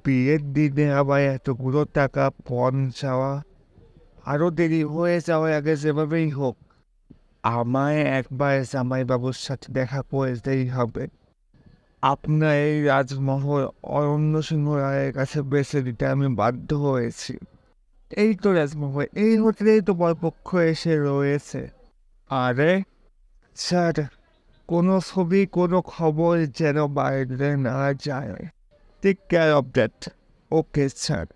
বিয়ের দিনে আবার এতগুলো টাকা পণ চাওয়া, আরো দেরি হয়ে যাওয়ার আগে যেভাবেই হোক আমায় একবার জামাইবাবুর সাথে দেখা করতেই হবে। আপনার এই রাজমহল অরণ্য সিংহ রায়ের কাছে বেছে দিতে আমি বাধ্য হয়েছি। এই তো রাজমহল, এই হোটেলেই তো বরপক্ষ এসে রয়েছে। আরে স্যার, কোনো ছবি কোনো খবর যেন বাইরে না যায়। Take care of that. Okay sir.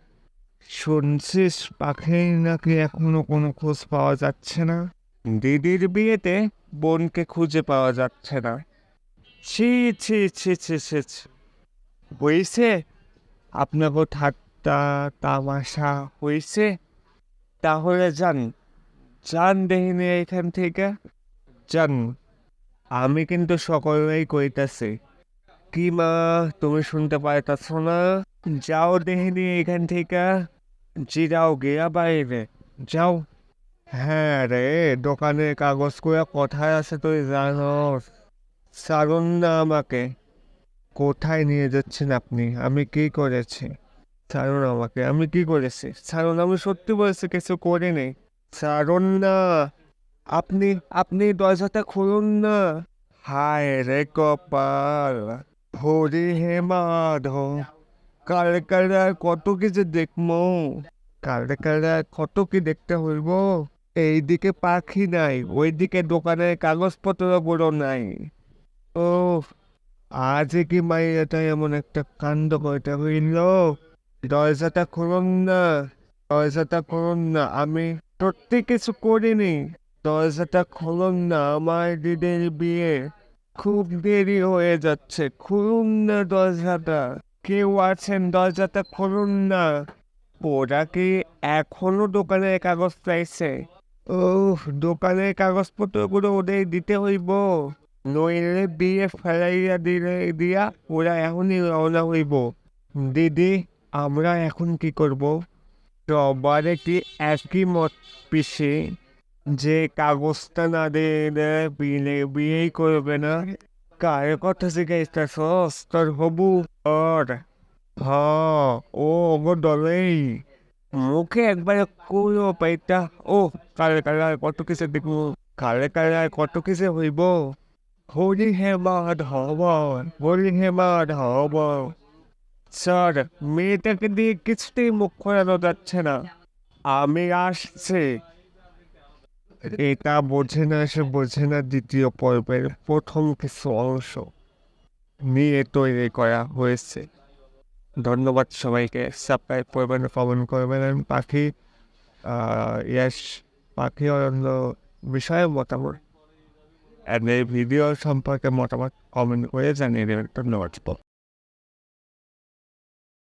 শুনছিস পাখির নাকি এখনো কোনো খোঁজ পাওয়া যাচ্ছে না? দিদির বিয়েতে বোনকে খুঁজে পাওয়া যাচ্ছে না। ছি ছি ছি ছি ছি ছি। হয়েছে আপনাকে ঠাট্টা তামাশা হয়েছে? তাহলে যান, যান দেহিনী এখান থেকে, যান। আমি কিন্তু সকলেই কইতাছি। কি মা, তুমি শুনতে পাইতাছ না? যাও দেহিনী এখান থেকে, যাও গিয়া বাইরে যাও। হ্যাঁ রে, দোকানের কাগজ কইয়া কোথায় আছে তুই জানোস? ছাড়ুন না আমাকে। কোথায় নিয়ে যাচ্ছেন আপনি? আমি কি করেছি? ছাড়ুন আমাকে, আমি কি করেছি? ছাড়ুন, আমি সত্যি বলছি কিছু করিনি। ছাড়ুন না। আপনি আপনি দরজাটা খুলুন না। হায় রে কপাল, হরি হে মাধব, কার কার আর কত কি যে দেখবো, কার কার আর কত কি দেখতে হইব। এইদিকে পাখি নাই, ওইদিকে দোকানের কাগজপত্র বড় নাই। ও, আজ কি মাইয়াটা এমন একটা কাণ্ড করতে হইল? দরজাটা খুলুন না, দরজাটা খুলুন না, আমি সত্যি কিছু করিনি। দরজাটা খুলুন না, আমার দিদির বিয়ে, খুব দেরি হয়ে যাচ্ছে, খুলুন না দরজাটা। কেউ আছেন? দরজাটা খুলুন না। ওরা কি এখনো দোকানের কাগজ চাইছে? ও, দোকানের কাগজপত্রগুলো ওদের দিতে হইব, নইলে বিয়ে ফেলাইয়া দিয়া ওরা এখনই রওনা হইব। দিদি, আমরা এখন কি করব? সবারে কি একই মত পিসি যে কাগজটা না দিলে বিয়েই করবে না? কার কথা জিজ্ঞাসা তোর হবু ওর? হ, ও ওগো দলেই। মুখে একবারে কুলো পাইতা। ও, কালে কালে আর কত কিছু দেখবো, কালে কালে আর কত কিছু হইব। হরি হে মাধব, হরি হে মাধব। স্যার, মেয়েটাকে দিয়ে কিছুতেই মুখ খোলানো যাচ্ছে না। আমি আসছি। এটা বোঝে না, সে বোঝে না দ্বিতীয় পর্বের প্রথম কিছু অংশ নিয়ে তৈরি করা হয়েছে। ধন্যবাদ সবাইকে। সাবস্ক্রাইব করবেন, কমেন্ট করবেন। আমি পাখি ইয়াস পাখি অন্য বিষয়ে মতামত এই ভিডিও সম্পর্কে মতামত কমেন্ট করে জানিয়ে দেবেন। ধন্যবাদ।